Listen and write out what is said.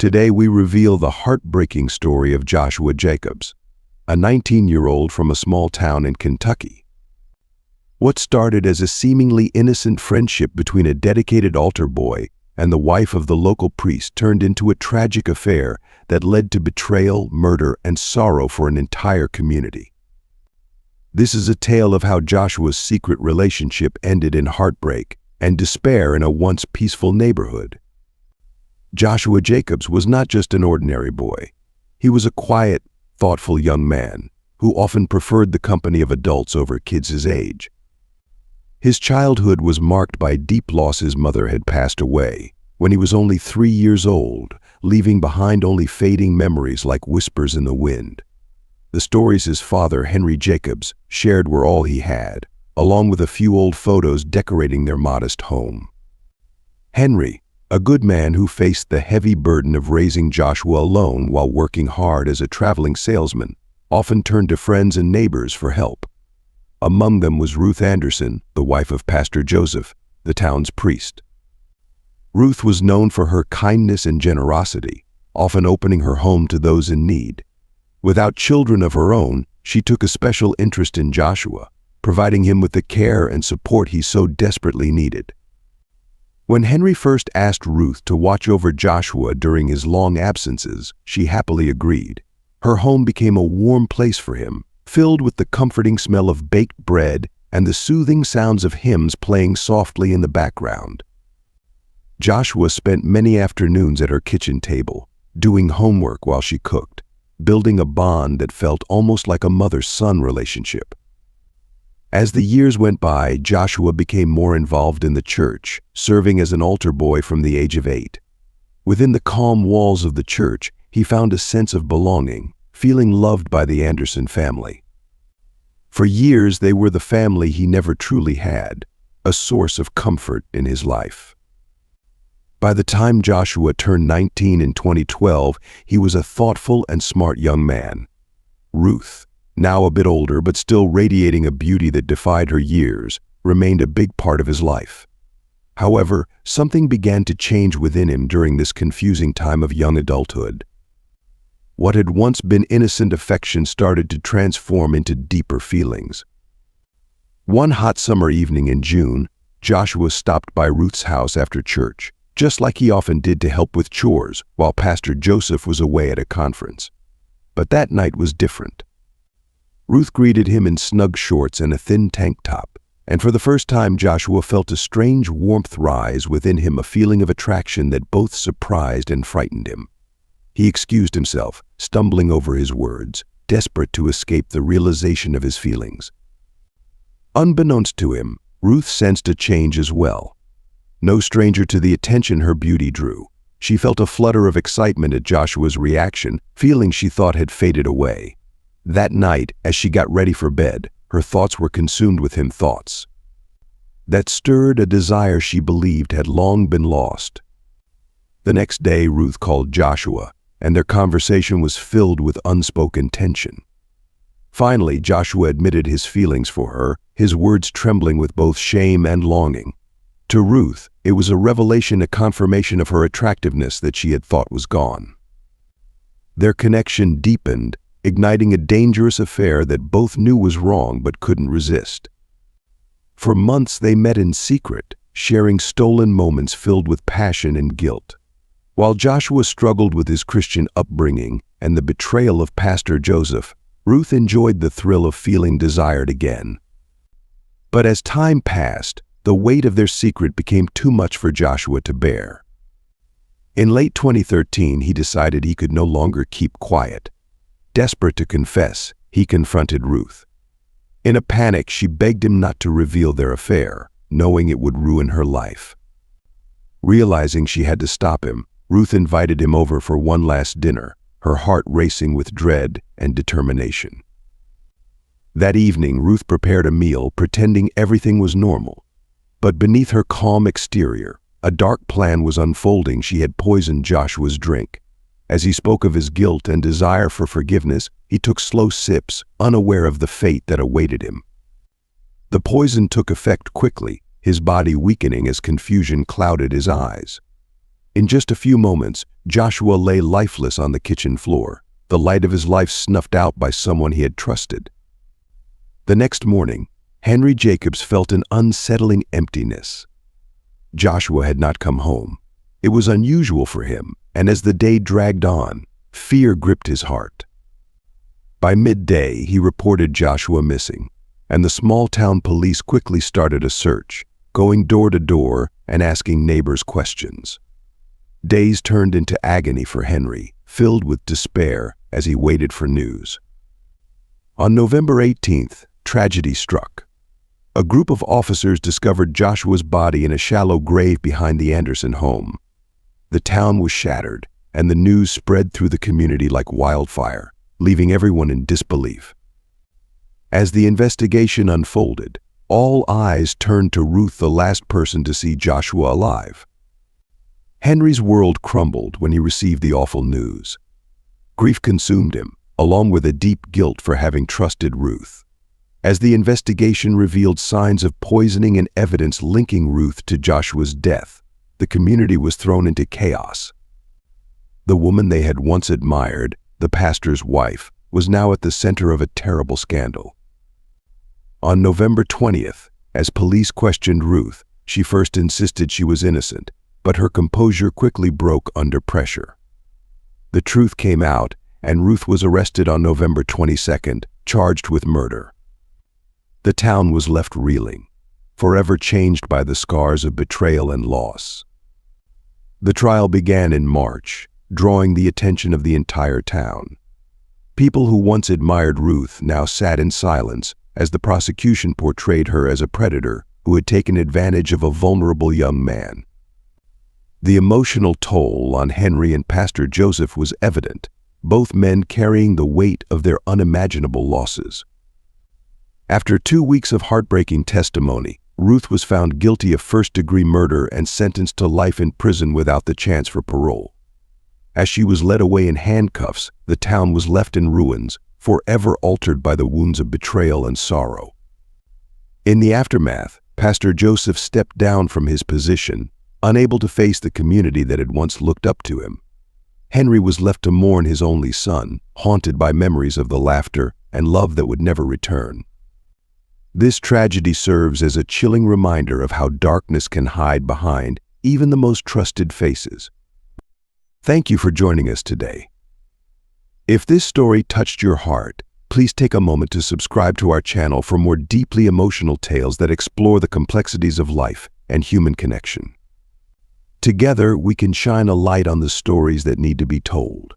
Today we reveal the heartbreaking story of Joshua Jacobs, a 19-year-old from a small town in Kentucky. What started as a seemingly innocent friendship between a dedicated altar boy and the wife of the local priest turned into a tragic affair that led to betrayal, murder, and sorrow for an entire community. This is a tale of how Joshua's secret relationship ended in heartbreak and despair in a once peaceful neighborhood. Joshua Jacobs was not just an ordinary boy. He was a quiet, thoughtful young man who often preferred the company of adults over kids his age. His childhood was marked by deep loss. His mother had passed away when he was only 3 years old, leaving behind only fading memories like whispers in the wind. The stories his father, Henry Jacobs, shared were all he had, along with a few old photos decorating their modest home. Henry, a good man who faced the heavy burden of raising Joshua alone while working hard as a traveling salesman, often turned to friends and neighbors for help. Among them was Ruth Anderson, the wife of Pastor Joseph, the town's priest. Ruth was known for her kindness and generosity, often opening her home to those in need. Without children of her own, she took a special interest in Joshua, providing him with the care and support he so desperately needed. When Henry first asked Ruth to watch over Joshua during his long absences, she happily agreed. Her home became a warm place for him, filled with the comforting smell of baked bread and the soothing sounds of hymns playing softly in the background. Joshua spent many afternoons at her kitchen table, doing homework while she cooked, building a bond that felt almost like a mother-son relationship. As the years went by, Joshua became more involved in the church, serving as an altar boy from the age of 8. Within the calm walls of the church, he found a sense of belonging, feeling loved by the Anderson family. For years, they were the family he never truly had, a source of comfort in his life. By the time Joshua turned 19 in 2012, he was a thoughtful and smart young man. Ruth, now a bit older but still radiating a beauty that defied her years, remained a big part of his life. However, something began to change within him during this confusing time of young adulthood. What had once been innocent affection started to transform into deeper feelings. One hot summer evening in June, Joshua stopped by Ruth's house after church, just like he often did to help with chores while Pastor Joseph was away at a conference. But that night was different. Ruth greeted him in snug shorts and a thin tank top, and for the first time Joshua felt a strange warmth rise within him, a feeling of attraction that both surprised and frightened him. He excused himself, stumbling over his words, desperate to escape the realization of his feelings. Unbeknownst to him, Ruth sensed a change as well. No stranger to the attention her beauty drew, she felt a flutter of excitement at Joshua's reaction, feelings she thought had faded away. That night, as she got ready for bed, her thoughts were consumed with him, thoughts that stirred a desire she believed had long been lost. The next day, Ruth called Joshua, and their conversation was filled with unspoken tension. Finally, Joshua admitted his feelings for her, his words trembling with both shame and longing. To Ruth, it was a revelation, a confirmation of her attractiveness that she had thought was gone. Their connection deepened, igniting a dangerous affair that both knew was wrong but couldn't resist. For months they met in secret, sharing stolen moments filled with passion and guilt. While Joshua struggled with his Christian upbringing and the betrayal of Pastor Joseph, Ruth enjoyed the thrill of feeling desired again. But as time passed, the weight of their secret became too much for Joshua to bear. In late 2013, he decided he could no longer keep quiet. Desperate to confess, he confronted Ruth. In a panic, she begged him not to reveal their affair, knowing it would ruin her life. Realizing she had to stop him, Ruth invited him over for one last dinner, her heart racing with dread and determination. That evening, Ruth prepared a meal, pretending everything was normal. But beneath her calm exterior, a dark plan was unfolding. She had poisoned Joshua's drink. As he spoke of his guilt and desire for forgiveness, he took slow sips, unaware of the fate that awaited him. The poison took effect quickly, his body weakening as confusion clouded his eyes. In just a few moments, Joshua lay lifeless on the kitchen floor, the light of his life snuffed out by someone he had trusted. The next morning, Henry Jacobs felt an unsettling emptiness. Joshua had not come home. It was unusual for him, and as the day dragged on, fear gripped his heart. By midday, he reported Joshua missing, and the small-town police quickly started a search, going door to door and asking neighbors questions. Days turned into agony for Henry, filled with despair as he waited for news. On November 18th, tragedy struck. A group of officers discovered Joshua's body in a shallow grave behind the Anderson home. The town was shattered, and the news spread through the community like wildfire, leaving everyone in disbelief. As the investigation unfolded, all eyes turned to Ruth, the last person to see Joshua alive. Henry's world crumbled when he received the awful news. Grief consumed him, along with a deep guilt for having trusted Ruth. As the investigation revealed signs of poisoning and evidence linking Ruth to Joshua's death, the community was thrown into chaos. The woman they had once admired, the pastor's wife, was now at the center of a terrible scandal. On November 20th, as police questioned Ruth, she first insisted she was innocent, but her composure quickly broke under pressure. The truth came out, and Ruth was arrested on November 22nd, charged with murder. The town was left reeling, forever changed by the scars of betrayal and loss. The trial began in March, drawing the attention of the entire town. People who once admired Ruth now sat in silence as the prosecution portrayed her as a predator who had taken advantage of a vulnerable young man. The emotional toll on Henry and Pastor Joseph was evident, both men carrying the weight of their unimaginable losses. After 2 weeks of heartbreaking testimony, Ruth was found guilty of first-degree murder and sentenced to life in prison without the chance for parole. As she was led away in handcuffs, the town was left in ruins, forever altered by the wounds of betrayal and sorrow. In the aftermath, Pastor Joseph stepped down from his position, unable to face the community that had once looked up to him. Henry was left to mourn his only son, haunted by memories of the laughter and love that would never return. This tragedy serves as a chilling reminder of how darkness can hide behind even the most trusted faces. Thank you for joining us today. If this story touched your heart, please take a moment to subscribe to our channel for more deeply emotional tales that explore the complexities of life and human connection. Together, we can shine a light on the stories that need to be told.